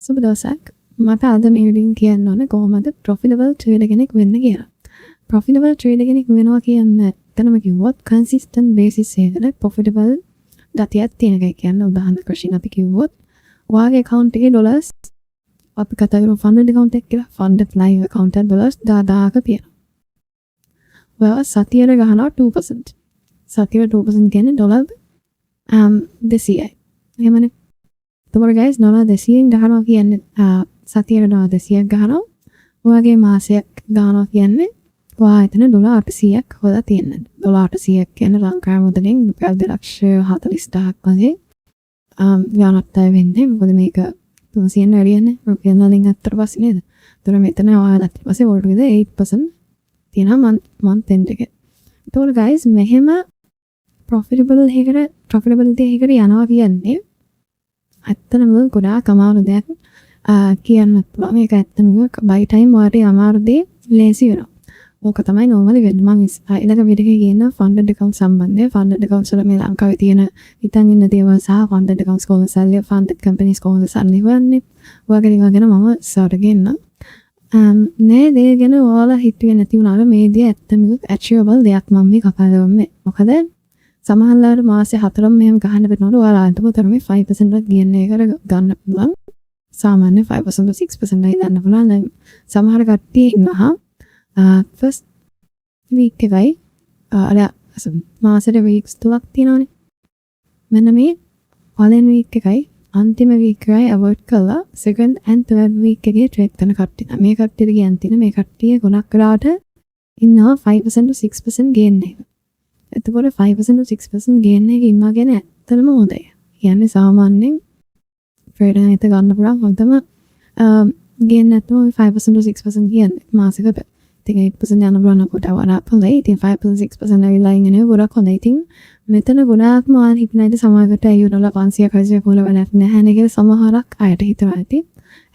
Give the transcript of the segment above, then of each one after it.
සුබ දවසක්. මට අද මේ වීඩියෝෙන් කියන්න ඕනේ කොහොමද ප්‍රොෆිටබල් ට්‍රේඩර් කෙනෙක් වෙන්න කියලා. ප්‍රොෆිටබල් ට්‍රේඩර් කෙනෙක් වෙනවා කියන්නේ එතනම කිව්වොත් කන්සිස්ටන්ට් බේසිස් එකකට ප්‍රොෆිටබල් ගතියක් තියෙන එකයි කියන්නේ. උදාහරණයක් වශයෙන් අපි කිව්වොත් ඔයාගේ account එකේ ඩොලර්ස් අපි කතා කරමු funded account එක කියලා. funded live account එක ඩොලර්ස් 10000ක තියෙනවා. ඔයා සතියට ගහනවා 2%. සතියට 2% කියන්නේ ඩොලර් 200යි. එහෙමනේ. එතකොට guys ඩොලර් 200න් ගහනවා කියන්නේ සතියට ඩොලර් 200ක් ගහනවා. ඔයාගේ මාසයක් ගහනවා කියන්නේ ඔයා එතන ඩොලර් 800ක් හොදලා තියෙනවා. ඩොලර් 800ක් කියන්නේ ලංකාවේ මුදලින් රුපියල් 2,40,000ක් වගේ ගානක්ටයි වෙන්නේ. මොකද මේක 300න් වැඩියන්නේ රුපියල් වලින් අතර පස්සේ නේද? ඒතර මෙතන ඔයාලා ඊට පස්සේ වෝල්ට් 8% තියෙනවා month end එකේ. ඒතකොට guys මෙහෙම profitability එකකට යනවා කියන්නේ ඇත්තටම ගොඩාක් අමාරු දෙයක් කියන්න පුළුවන්. මේක ඇත්තටම buy time වාරේ අමාරු දෙය ලේසි වෙනවා. ඕක තමයි normally වෙන්නේ. මම ඊළඟ වීඩියෝ එකේ කියන funded account සම්බන්ධය funded accounts වල මේ ලංකාවේ තියෙන හිතන් ඉන්න දේවල් සහ funded accounts කොහොමද සල්ලි funded companies කොහොමද සල්ලි හොයන්නේ ඔයගේ දේවල් ගැන මම ඉස්සරහට ගෙන්න. නේ දේ ගැන ඔයාලා හිතුවේ නැති වුණාට මේ දේ ඇත්තම achievable දෙයක් මම මේ කතා කරන්නේ. මොකද සමහරවල් මාසේ 4ම මෙහෙම ගහන්න වෙනකොට ඔයාලා අන්තිමට මේ 5% වත් ගන්න එකට ගන්න පුළුවන්. සාමාන්‍ය 5% 6% යි ගන්න පුළුවන්. දැන් සමහර කට්ටිය ඉන්නවා first week එකයි අර මාසෙට weeks 3ක් තියෙනවානේ. මෙන්න මේ පළවෙනි week එකයි අන්තිම week එකයි avoid කළා second and third week එකේ trade කරන කට්ටිය. මේ කට්ටියට කියන්නේ මේ කට්ටිය ගොඩක් වෙලාවට ඉන්නවා 5% 6% gain එක. එතකොට 5% 6% gain එක ඉන්නවා කියන්නේ ඇත්තටම හොඳයි. කියන්නේ සාමාන්‍යයෙන් ට්‍රේඩර් හිත ගන්න පුළුවන් හොඳම gain නැතුව 5% 6% කියන්නේ මාසෙකට. ඉතින් 8% යන බලන කොට වඩා පොළේ. ඉතින් 5% 6% ඇවිල්ලා ඉන්නේ ගොඩක් හොඳයි. ඉතින් මෙතන ගොඩාක්ම ආන් හිතනයිද සමහරකට $500 500 පොළ වැඩක් නැහැ නේද කියලා සමහරක් අයට හිතනවා ඇති.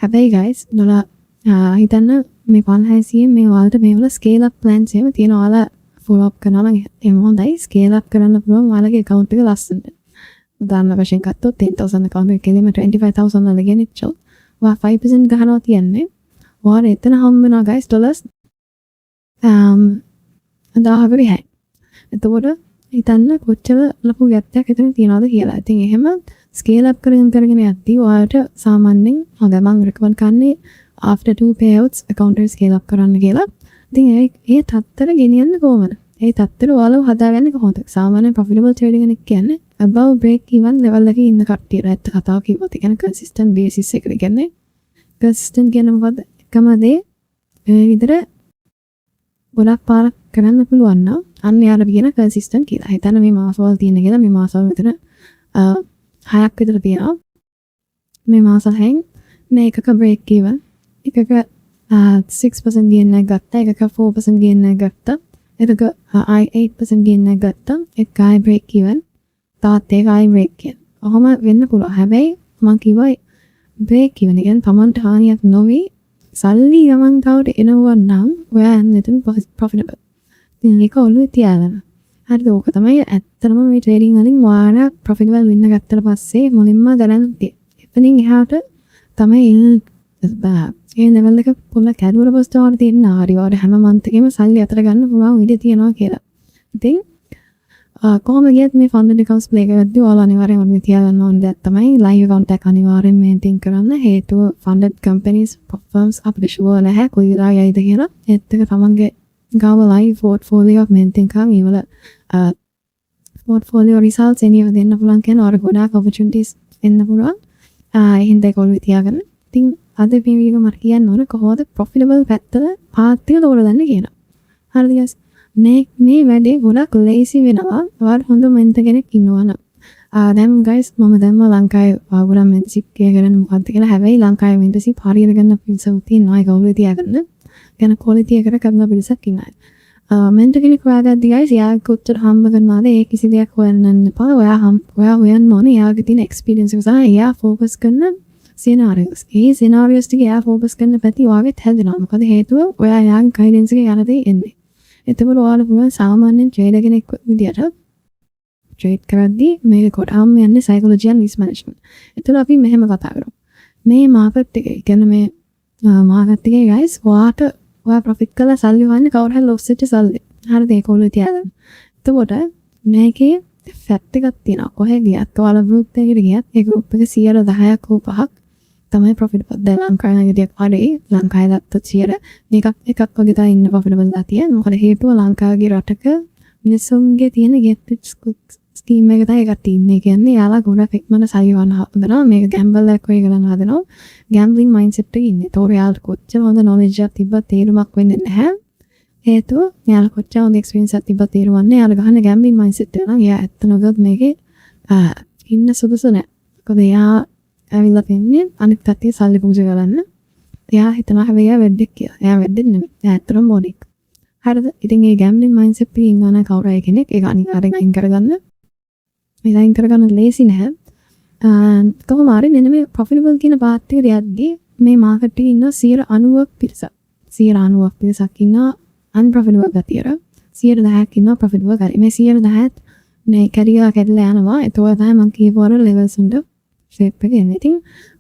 හැබැයි guys ඩොලර් හිතන්න මේ 500 මේ වලට මේවල scale up plans එහෙම තියෙනවා. ඔයාලා follow up කරනවා නම් එහෙම හොඳයි. scale up කරන්න පුළුවන් ඔයාලගේ account එක ලස්සනට. උදාහරණ වශයෙන් ගත්තොත් 10,000 account එක කෙලිම 25,000 වල ගෙනිච්චොත් ඔයා 5% ගහනවා කියන්නේ ඔයාලා එතන හම්බ වෙනවා guys ඩොලර්ස් 1000කට එහායි. එතකොට හිතන්න කොච්චර ලොකු ගැප්යක් එතන තියනවද කියලා. ඉතින් එහෙම scale up කරගෙන යද්දී ඔයාලට සාමාන්‍යයෙන් හොඳ මම recommend කරන්නේ after 2 payouts account එක scale up කරන්න කියලා. ඉතින් ඒ තත්තර ගෙනියන්න කොහමද? ඒ තත්තර ඔයාලව හදාගන්නේ කොහොමද? සාමාන්‍ය profitable trading කෙනෙක් කියන්නේ above break even level එකේ ඉන්න කට්ටියට ඇත්ත කතාව කිව්වොත් ඒ කියන්නේ consistent basis එකට කියන්නේ consistent කියන්නේ මොකද්ද? එකම දේ ඒ විතර ගොඩක් පාරක් කරන්න පුළුවන් නම් අන්න යාර කියන consistent කියලා. හිතන්න මේ මාසවල තියෙන කියලා මේ මාසවල විතර 6ක් විතර තියෙනවා. මේ මාස 6න් මේ එකක break even එකක 6% gain එකක් ගත්තා. එකක 4% gain එකක් ගත්තා. එකක 8% gain එකක් ගත්තා. එකයි break even. තාත් එකයි break even. ඔහොම වෙන්න පුළුවන්. හැබැයි මම කිව්වා break even කියන්නේ Tamanට හානියක් නොවි සල්ලි ගමන් කවට එනවා නම් ඔයා එතන profitable. ඉතින් ඒක ඔළුවේ තියාගන්න. හරිද? ඕක තමයි ඇත්තටම මේ ට්‍රේඩින් වලින් ඔයාලා profitable වෙන්න ගත්තට පස්සේ මුලින්ම දැනගන්න තියෙන්නේ. එතනින් එහාට තමයි ඒ level එක පොළ කැඩුවර පොස්ට් තියෙන ආරිවාර හැම month එකෙම සල්ලි අතර ගන්න පුළුවන් විදිය තියෙනවා කියලා. ඉතින් කොහොම ගියත් මේ funded accounts play කරද්දී ඔයාලා අනිවාර්යෙන් ඔළුවේ තියාගන්න ඕන දෙයක් තමයි live account එක අනිවාර්යෙන් maintain කරන්න. හේතුව funded companies firms අපිට sure නැහැ කොයි වෙලාවෙ යයිද කියලා. ඒත් එක තමන්ගේ ගාව live portfolio එකක් maintain කරන් ඊවල portfolio results එනිව දෙන්න පුළුවන් කියන ඔර ගොඩාක් opportunities එන්න පුළුවන්. එහෙනම් ඒක ඔළුවේ තියාගන්න. ඉතින් අද මේ වීඩියෝ මට කියන්න ඕන කොහොමද profitable පැත්තට path එක තෝරගන්න කියලා. හරිද guys? මේ වැඩේ ගොඩක් ලේසි වෙනවා. ඔයාලා හොඳ මෙන්ටර් කෙනෙක් ඉන්නවනම්. දැන් guys මම දැම්ම ලංකාවේ වගුරම් මෙන්ටර්ෂිප් කරගෙන මොකද්ද කියලා. හැබැයි ලංකාවේ මෙන්ටර්ෂිප් හරියට ගන්න පිරිසක් තියෙනවා. ඒක ඔළුවේ තියාගන්න. ගැන quality එකට කරන පිරිසක් ඉන්නවා. මෙන්ටර් කෙනෙක් හොයාගද්දී guys යා කොච්චර හම්බ කරනවාද ඒ කිසි දෙයක් හොයන්න එපා. ඔයා හොයන්න ඕනේ යාගේ තියෙන experience එක සහ එයා focus කරන scenarios. ඒ scenarios ටික එයා focus කරන පැති ඔයාගෙත් හැදෙනවා. මොකද හේතුව ඔයා යාගේ guidance එකේ යනදී එන්නේ. එතකොට ඔයාලා පුළුවන් සාමාන්‍යයෙන් ට්‍රේඩර් කෙනෙක් විදියට ට්‍රේඩ් කරද්දී මේක කොටාම යන්නේ psychology and risk management. එතකොට අපි මෙහෙම කතා කරමු. මේ මාකට් එකේ කියන්නේ මේ මාකට් එකේ guys ඔයා ප්‍රොෆිට් කරලා සල්ලි වන්නේ කවුරු හරි ලොස් වෙච්ච සල්ලි. හරිද ඒක ඔළුවේ තියාගන්න. එතකොට මේකේ ෆැක්ට් එකක් තියෙනවා. කොහෙ ගියත් ඔයාලා ගෲප් එකකට ගියත් ඒ ගෲප් එක 10%ක් හෝ 5ක් තමයි ප්‍රොෆිටබල්. දැන් ලංකාවේ ගියත් හරි ලංකාවේ ගත්තොත් 100 එකක් වගේ තමයි ඉන්න ප්‍රොෆිටබල් ලා තියෙන්නේ. මොකද හේතුව ලංකාවේ රටක මිනිස්සුන්ගේ තියෙන get rich ස්කීම් එක තමයි ඒකට ඉන්නේ. කියන්නේ යාලා ගොඩක් ඉක්මනට සල්ලි වන්න හදනවා. මේක ගැම්බල් එකක් වගේ කරන්න හදනවා. ගැම්බලින් මයින්ඩ්සෙට් එකේ ඉන්නේ. ඒතකොට යාලට කොච්චර හොඳ knowledge එකක් තිබ්බත් තේරුමක් වෙන්නේ නැහැ. හේතුව යාලා කොච්චර හොඳ experience එකක් තිබ්බත් තේරුම් නැහැ. යාලා ගහන ගැම්බලින් මයින්ඩ්සෙට් එක නම් එයා ඇත්ත නොගත් මේකේ ඉන්න සුදුසු නැහැ. මොකද එයා ඇවිල්ලා තින්නේ අනිත් කට්ටිය සල්ලි පූජා කරන්න. එයා හිතනවා හැබැයි එයා වෙද්දෙක් කියලා. එයා වෙද්දෙක් නෙමෙයි. එයා ඇත්තටම මොඩෙක්. හරිද? ඉතින් මේ ගැම්බලින් මයින්ඩ්සෙට් එකේ ඉන්නවා නම් කවුරු හරි කෙනෙක් ඒක අනිවාර්යෙන් අයින් කරගන්න. මේ අයින් කරගන්න ලේසි නැහැ. කොහොම හරි මෙන්න මේ ප්‍රොෆිටබල් කියන පාත් එකට යද්දී මේ මාකට් එකේ ඉන්න 90ක් පිරිසක් 90ක් පිරිසක් ඉන්නවා අන්ප්‍රොෆිටබල් ගතියට 10%ක් ඉන්නවා ප්‍රොෆිටබල් ගතිය. මේ 10% මේ කැරියා කැඩලා යනවා. ඒතකොට තමයි මම කියපුවා ලෙවල්ස් උන්ට ෂේප් එක එන්නේ. ඉතින්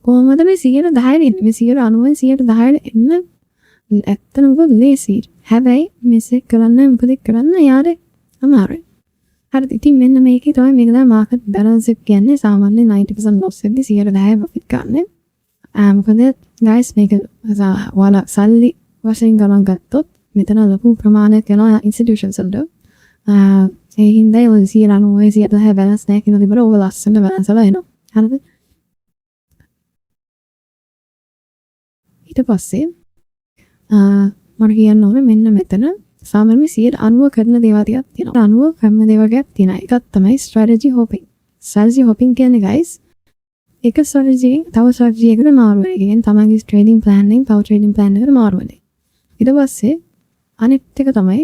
කොහොමද මේ 10% ඉන්නේ? මේ 90න් 10% එන්න ඇත්තටම ලේසි. හැබැයි මේක කරන්න මොකද කරන්න යාරේ අමාරුයි. හරිද? ඉතින් මෙන්න මේකේ තමයි මේක තමයි මාකට් බැලන්ස් එක කියන්නේ. සාමාන්‍යයෙන් 90% loss වෙද්දී 10% profit ගන්න. මොකද guys මේක ඔයාලා සල්ලි වශයෙන් ගණන් ගත්තොත් මෙතන ලොකු ප්‍රමාණයක් යනවා institutions වලට. ඒ හින්දා ඔය 90% balance නැහැ කියන විදිහට ඔය ලස්සන balance වල එනවා. හරිද? ඊට පස්සේ මම කියන්න ඕනේ මෙන්න මෙතන සාමාන්‍යයෙන් 90% කරන දේවල් ටිකක් තියෙනවා. 90 කරන දේවල් ටිකක් තියෙනවා. එකක් තමයි strategy hopping. strategy hopping කියන්නේ guys එක strategy තව strategy එකකට මාරු වෙන එක. කියන්නේ තමන්ගේ trading plan එකෙන් තව trading plan එකකට මාරු වෙන එක. ඊට පස්සේ අනිත් එක තමයි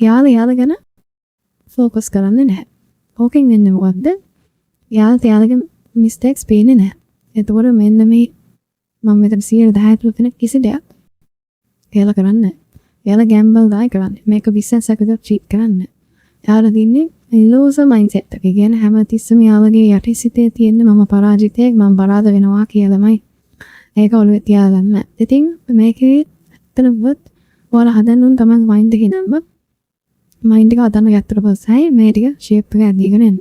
යාලා ගැන focus කරන්නේ නැහැ. ඕකෙන් වෙන්නේ මොකද්ද? යාලගේ mistakes පේන්නේ නැහැ. එතකොට මෙන්න මේ මම මෙතන 10% වෙන කිසි දෙයක් කියලා කරන්නේ නැහැ. යාලා ගැම්බල් දායි කරන්නේ. මේක business එකකට cheat කරන්නේ. යාලා දින්නේ loser mindset එක. කියන්නේ හැමතිස්සෙම යාලගේ යටිසිතේ තියෙන මම පරාජිතයෙක් මම පරාද වෙනවා කියලාමයි. ඒක ඔළුවේ තියාගන්න. ඉතින් මේකේ ඇත්තටම ඔයාලා හදන්න ඕන තමයි mind එකේ නම. mind එක හදන්න ගත්තට පස්සේ මේ ටික shape එක ඇදීගෙන එන්න.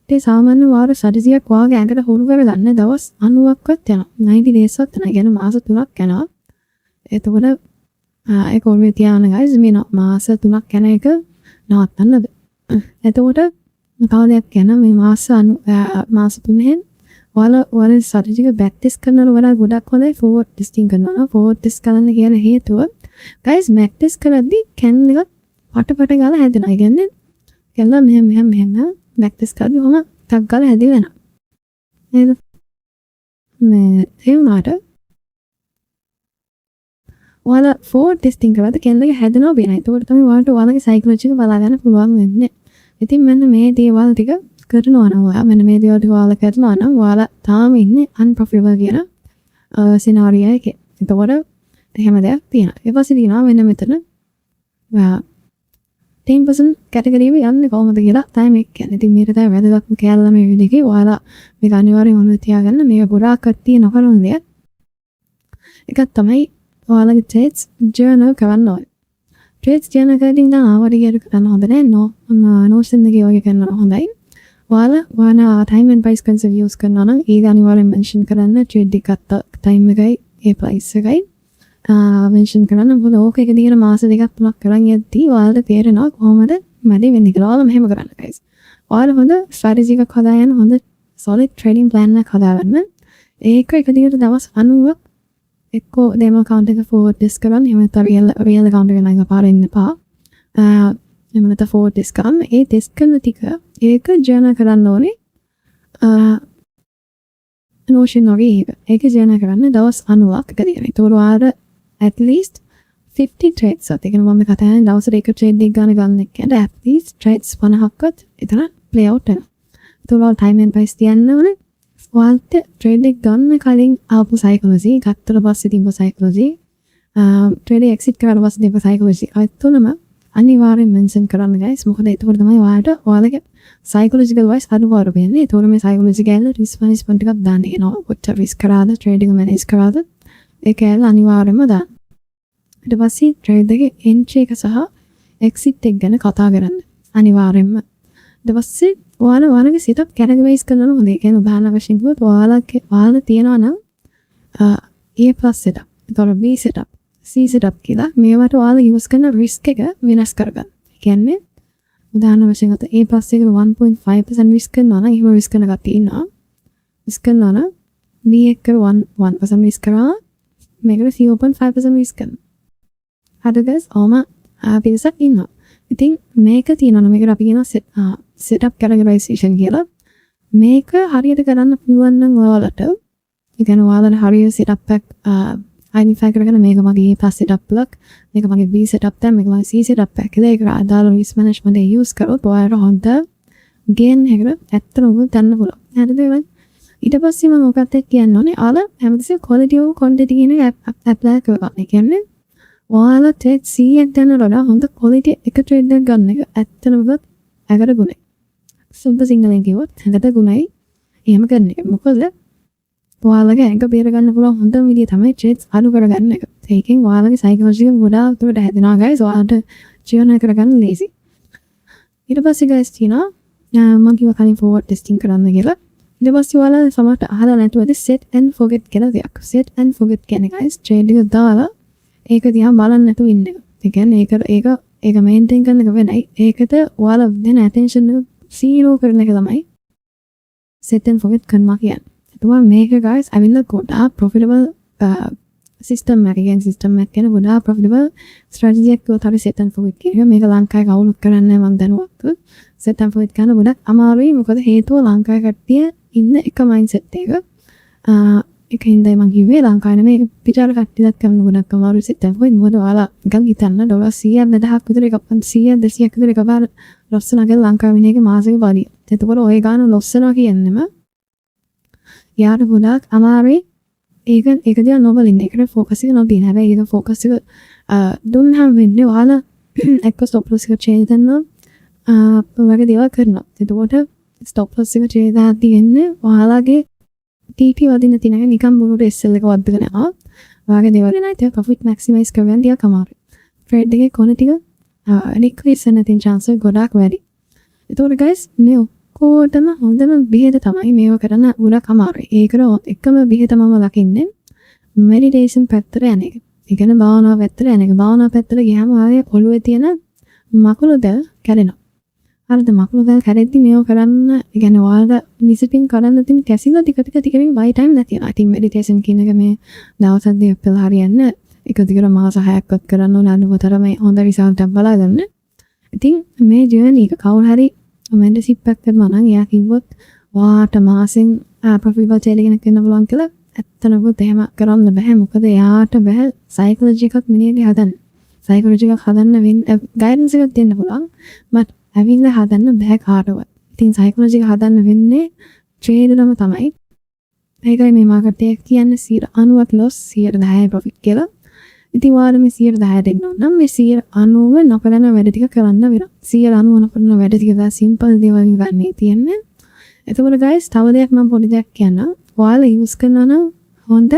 ඒ සාමාන්‍ය වාර strategy-ක් වාගේ ඇඟට හුරු කරගන්න දවස් 90ක්වත් යනවා. 90 days-වත් යනවා. කියන්නේ මාස 3ක් යනවා. එතකොට ඒක ඔළුවේ තියාගන්න guys මේ මාස 3ක් යන එක නවත්තන්න බෑ. එතකොට කවදාවත් යන මේ මාස 3ෙන් ඔයාලා strategy එක back test කරනකොට වඩා ගොඩක් හොඳයි forward testing කරනවා. forward test කරන්න කියන හේතුව guys back test කරද්දී candle එක පට ගාලා හැදෙනවා. ඒ කියන්නේ candle මෙහෙම back test කරද්දී ඔහම ටක් ගාලා හැදිලා යනවා. නේද? මේ ඒ වුණාට ඔයාලා forward testing කරද්දී candle එක හැදෙනවා බේනයි. ඒකට තමයි ඔයාලගේ psychology එක බලා ගන්න පුළුවන් වෙන්නේ. ඉතින් මෙන්න මේ දේවල් ටික කරනවා නම් ඔයා මෙන්න මේ දේවල් ටික ඔයාලා කරනවා නම් ඔයාලා තාම ඉන්නේ unprofitable කියන scenario එකේ. එතකොට එහෙම දෙයක් තියෙනවා. ඊට පස්සේ තියෙනවා මෙන්න මෙතන 10% category එක යන්නේ කොහොමද කියලා තමයි මේක කියන්නේ. ඉතින් මේක තමයි වැදගත්ම කැලලා මේ වීඩියෝ එකේ ඔයාලා මේක අනිවාර්යෙන් ඔළුවේ තියාගන්න. මේක ගොඩාක් කට්ටිය නොකරන දෙයක්. එකක් තමයි ඔයාලගේ trades journal කරන්න ඕනේ. trades journal කරද්දී නම් ආවරියට කරන්න හොඳ නැහැ. notion එකේ වගේ කරනවා හොඳයි. ඔයාලා time and price concept use කරනවා නම් ඒක අනිවාර්යෙන් mention කරන්න. trade එක ගත්ත time එකයි ඒ price එකයි mention කරන්න. මොකද ඕක එක දිගට මාස දෙකක් තුනක් කරන් යද්දී ඔයාලට තේරෙනවා කොහොමද මැදි වෙන්නේ කියලා. ඔයාලා මෙහෙම කරන්න guys. ඔයාලා හොඳ strategy එකක් හදාගෙන හොඳ solid trading plan එකක් හදාගන්න. ඒක එක දිගට දවස් 90ක් එක්කෝ demo account එක forward test කරන්න. එහෙම නැත්නම් real account එක නංග පාර ඉන්න පා. එහෙම නැත්නම් forward test කරන්න. ඒ test කරන ටික ඒක journal කරන්න ඕනේ. notion වගේ ඒක journal කරන්න දවස් 90ක් එක දිගට. ඒතකොට ඔයාලා at least 50 trades at එකන මම කතා කරන්නේ දවසට එක trade එකක් ගන්න එක්කද at least trades 50ක්වත් එතන play out වෙනවා. ඒතකොට time and price තියන්න ඕනේ. ඔයාලට trade එක ගන්න කලින් ආපු psychology, ගත්තට පස්සේ තිබ්බ psychology, trade exit කරලා පස්සේ තිබ්බ psychology අය තුනම අනිවාර්යෙන් මෙන්ෂන් කරන්න guys. මොකද එතකොට තමයි ඔයාලට ඔයාලගේ psychological wise අනුපාඩු වෙන්නේ. ඒතකොට මේ psychological risk management එකක් දාන්න කියනවා. කොච්චර risk කරාද trading manage කරාද ඒක ඇල්ල අනිවාර්යෙන්ම දාන්න. ඊට පස්සේ trade එකේ entry එක සහ exit එක ගැන කතා කරන්න. අනිවාර්යෙන්ම. ඊට පස්සේ ඔයාලගේ setup categorize කරනවා. හොඳ. ඒ කියන්නේ උදාහරණ වශයෙන් කිව්වොත් ඔයාලා තියනවා නම් A+ setup. ඒතකොට B setup, C setup කියලා මේවට ඔයාලා use කරන risk එක වෙනස් කරගන්න. ඒ කියන්නේ උදාහරණ වශයෙන් අත A+ එකට 1.5% risk කරනවා නම් එහෙම risk කරන කට්ටිය ඉන්නවා. risk කරනවා නම් B එකට 1% risk කරා මේකට 0.5% risk කරනවා. හරිද guys? පිරිසක් ඉන්නවා. ඉතින් මේක තියෙනවා මේකට අපි කියනවා setup categorization කියලා. මේක හරියට කරන්න පුළුවන් නම් ඔයාලට ඒ කියන්නේ ඔයාලට හරියට setup එක identify කරගෙන මේක මගේ A+ setup එකක්, මේක මගේ B setup එකක්, මේක මගේ C setup එකක් කියලා ඒක අදාළ risk management එක use කරොත් ඔයාලට හොඳ gain එකකට ඇත්තටම ගන්න පුළුවන්. හරිද? ඊට පස්සේ මම මොකක්ද කියන්න ඕනේ? ඔයාලා හැමතිස්සෙම quality over quantity කියන එක apply කරගන්න. ඒ කියන්නේ ඔයාලා trade 100ක් ගන්නට වඩා හොඳ quality එක trade එකක් ගන්න එක ඇත්තටම ඇකට ගුණයි. සුද්ධ සිංහලෙන් කිව්වොත් ඇකට ගුණයි එහෙම කරන එක. මොකද ඔයාලගේ ඇඟ බේර ගන්න පුළුවන් හොඳම විදිය තමයි trades අඩු කරගන්න එක. ඒකෙන් ඔයාලගේ psychology එක ගොඩාක් උඩට හැදෙනවා guys. ඔයාලට ජීවනය කරගන්න lazy. ඊට පස්සේ guys තියෙනවා මම කිව්වා කලින් forward testing කරන්න කියලා. ඊට පස්සේ ඔයාලා සමහරට අහලා නැතුව ඇති set and forget කියලා දෙයක්. set and forget කියන්නේ guys trade එක දාලා ඒක දිහා බලන්න නැතුව ඉන්න එක. ඒ කියන්නේ ඒක maintain කරන එක වෙනයි. ඒකට ඔයාලා දෙන attention එක zero කරන එක තමයි set and forget කරනවා කියන්නේ. ඒතුවා මේක guys අවිල්ල ගොඩාක් profitable system එකක්. කියන්නේ system එකක් කියන ගොඩාක් profitable strategy එකක් උතර set and forget කියන එක. මේක ලංකාවේ කවුරුත් කරන්නේ නැහැ මම දැනුවත්. set and forget කරන ගොඩක් අමාරුයි. මොකද හේතුව ලංකාවේ කට්ටිය ඉන්න එක mindset එක. ඒකින්දයි මම කිව්වේ ලංකාවේ නෙමෙයි පිටාර කට්ටියත් කරන ගොඩක් අමාරුයි set and forget. මොකද ඔයාලා නිකන් හිතන්න ඩොලර් 100ක් 2000ක් විතර එකක් 100ක් 200ක් විතර එකපාර loss වෙනවා ලංකාවේ ඉන්න එක මාසෙක බඩිය. එතකොට ඔය ගාන loss වෙනවා කියන්නේම යාර ගොඩක් අමාරුයි. ඒක දිහා නොබලින්න. ඒකට focus එක නොදින. හැබැයි ඒක focus එක දුන්නාම වෙන්නේ ඔයාලා එක්ක stop loss එක change කරනවා වගේ දේවල් කරනවා. එතකොට stop loss එක change දාලා තියෙන්නේ ඔයාලගේ TP වදින්න තියෙන නිකන් බුරුට SL එක වද්දගෙන ආවා. ඔයාගේ දේවල් නැති profit maximize කරගන්න ටිකක් අමාරුයි. trade එකේ quality එක decrease වෙන තියෙන chance එක ගොඩක් වැඩි. එතකොට guys මේ ඔක්කොටම හොඳම බෙහෙත තමයි මේව කරන්න ගොඩක් අමාරුයි. ඒකට එකම බෙහෙත මම ලකින්නේ meditation පැත්තට යන එක. ඒ කියන්නේ භාවනාව පැත්තට යන එක. භාවනාව පැත්තට ගියාම ආයේ ඔළුවේ තියෙන මකුළු දැල් කැඩෙනවා. හරිද? මකුළු දැල් කැඩෙද්දි මේව කරන්න ඒ කියන්නේ ඔයාලට discipline කරන්න තියෙන කැසිලා ටික ටික buy time නැති වෙනවා. ඉතින් meditation කියන එක මේ දවස් දෙකක් පෙළ හරියන්නේ එක දිගට මාස 6ක්වත් කරන්න ඕන අනුවතර මේ හොඳ result එකක් බලාගන්න. ඉතින් මේ journey එක කවුරු හරි membership එකක් කරනවා නම් එයා කිව්වොත් වාට මාසෙන් profitable trade එකක් ගන්න පුළුවන් කියලා ඇත්තනම එහෙම කරන්න බෑ. මොකද එයාට බෑ psychology එකක් මිනිහගේ හදන්න. psychology එකක් හදන්න guidance එකක් දෙන්න පුළුවන්. but ඇවිල්ලා හදන්න බෑ කාටවත්. ඉතින් psychology එක හදන්න වෙන්නේ traderම තමයි. ඒකයි මේ market එක කියන්නේ 90ක් loss 10% profit කියලා. ඉතින් ඔයාලා මේ 10% දෙන්න ඕන නම් මේ 90 නොකරන වැඩ ටික කරන්න වෙනවා. 90 නොකරන වැඩ ටික දා සිම්පල් දේවල් ගන්න තියෙන්නේ. එතකොට guys තව දෙයක් මම පොඩි දෙයක් කියන්නම්. ඔයාලා use කරනවා නම් හොඳ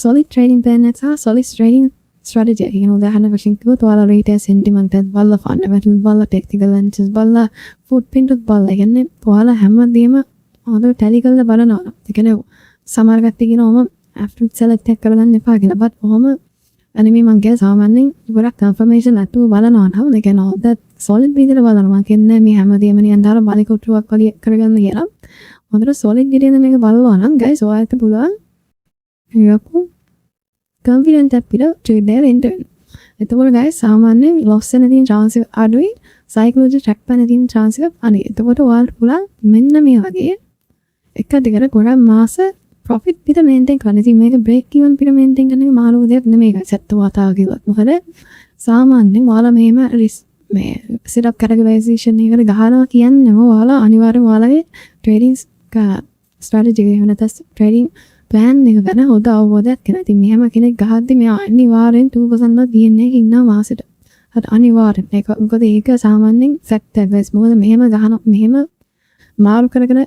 solid trading plan එක සහ solid trading strategy. කියන උදාහරණ වශයෙන් කිව්වොත් ඔයාලා retail sentiment එකත් බලලා fundamental බලලා technical analysis බලලා footprint එකත් බලලා කියන්නේ ඔයාලා හැමදේම හොඳට tally කරලා බලනවා. ඒ කියන්නේ සමහර කට්ටිය කියනවා after select එක කරගන්න එපා කියලා. but ඔහොම අනිමේ මං කියන්නේ සාමාන්‍යයෙන් ගොඩක් confirmation නැතුව බලනවා නම් ඒ කියන්නේ හොඳ solid විදිහට බලනවා. මං කියන්නේ මේ හැමදේම නිකන් දාලා බලකොටුවක් වගේ කරගන්න කියලා. හොඳට solid විදිහට මේක බලනවා නම් guys ඔයාලට පුළුවන් යකෝ confident අපිට trade එක එන්න වෙනවා. එතකොට guys සාමාන්‍යයෙන් loss වෙන තියෙන chance එක අඩුයි. psychology track කරන තියෙන chance එක අඩුයි. එතකොට ඔයාලට පුළුවන් මෙන්න මේ වගේ එක දිගට ගොඩක් මාස profit පිට maintain කරන්න. ඉතින් මේක break even පිට maintain කරන එක මාළු දෙයක් නෙමෙයි guys. ඇත්ත වතාව කිව්වත්. මොකද සාමාන්‍යයෙන් ඔයාලා මෙහෙම මේ setup categorization එකට ගහනවා කියන්නේම ඔයාලා අනිවාර්යයෙන් ඔයාලගේ trading strategy එක නැත්නම් trading plan එක ගැන හොඳ අවබෝධයක් ගන්න. ඉතින් මෙහෙම කෙනෙක් ගහද්දි මෙයා අනිවාර්යෙන් 2% වත් DNA එක ඉන්නවා මාසෙට. හරි අනිවාර්යෙන් ඒක මොකද ඒක සාමාන්‍යයෙන් ෆැක්ට් එකක් මොකද මෙහෙම මාරු කරගෙන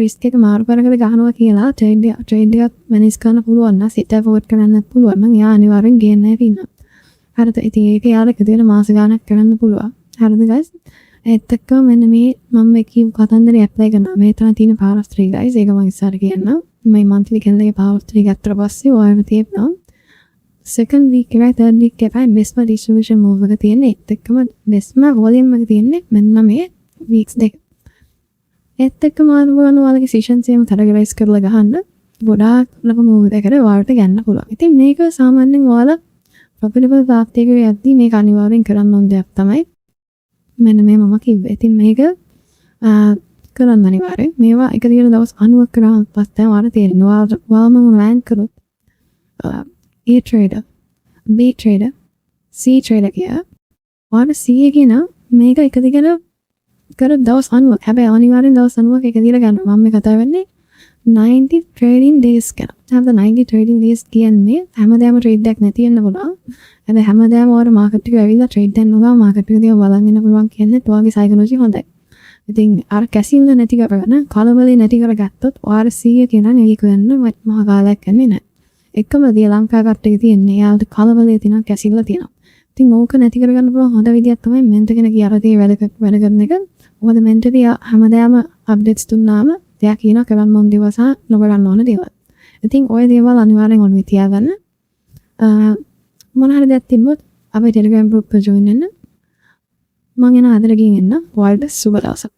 රිස්ක් එක මාරු කරගෙන ගහනවා කියලා ට්‍රේඩ් එකක් මැනේජ් කරන්න පුළුවන් නම් සිට ෆෝවර්ඩ් කරන්න පුළුවන් නම් යා අනිවාර්යෙන් ගේන්න නැතිනම් හරිද ඉතින් ඒක යාර එක දින මාස ගාණක් කරන්න පුළුවන් හරිද guys ඒත් එක්ක මෙන්න මේ මම මේ කියපු කතන්දරේ ඇප්ලයි කරනවා මේ තමයි තියෙන පාරස් 3 guys ඒක මම ඉස්සර කියන්නම් මේ monthly කැලේ පාරස් 3 ගත්තට පස්සේ ඔයාලට තියෙනවා second week එකයි third week එකයි best distribution move එක තියෙන්නේ ඒත් එක්කම best volume එක තියෙන්නේ මෙන්න මේ weeks දෙක ඒත් එක්කම ඔයාලගේ sessions එකම categorize කරලා ගහන්න ගොඩාක් ලොකු move එකකට ඔයාලට ගන්න පුළුවන් ඉතින් මේක සාමාන්‍යයෙන් ඔයාලා profitable path එක යද්දී මේක අනිවාර්යෙන් කරන්න ඕන දෙයක් තමයි මෙන්න මේ මම කිව්වේ. ඉතින් මේක කරන්න අනිවාර්යෙන්. මේවා එක දිගට දවස් 90ක් කරාම පස්සේ ඔයාලට තේරෙනවා. ඔයාලම රෑන්ක් කරොත් A trader, B trader, C trader කියලා. ඔයාලට C එකේ නම් මේක එක දිගට කර දවස් 90ක්. හැබැයි අනිවාර්යෙන් දවස් 90ක් එක දිගට ගන්න. මම මේ කතා වෙන්නේ 90 trading days ගැන. හරිද 90 trading days කියන්නේ හැමදාම trade එකක් නැති වෙන්න පුළුවන්. එතන හැමදාම ඔයාලා මාකට් එකේ ඇවිල්ලා trade දෙන්නවා මාකට් එක දිහා බලන් ඉන්න පුළුවන් කියන්නේ ඔයාගේ psychology හොඳයි. ඉතින් අර කැසින්ද නැති කරගෙන කලබලේ නැති කරගත්තොත් ඔයාලා 100 කියන නෙවි කියන්න මහා කාලයක් යන්නේ නැහැ. එකම දේ ලංකාවට එකේ තියෙන්නේ යාළුට කලබලේ තියෙනවා කැසිල්ල තියෙනවා. ඉතින් ඕක නැති කරගන්න පුළුවන් හොඳ විදියක් තමයි මෙන්ට කෙන කියලා තේ වැඩ කරන එක. මොකද මෙන්ටදී හැමදාම අප්ඩේට්ස් දුන්නාම එයා කියන කරන්න ඕන දේවල් සහ නොකරන්න ඕන දේවල්. ඉතින් ওই දේවල් අනිවාර්යෙන් ඔළුවේ තියාගන්න. මොන හරි දෙයක් තිබ්බොත් අපේ Telegram group එක join වෙන්න. මම යන ආදරයෙන් එන්න. ඔයාලට සුබ දවසක්.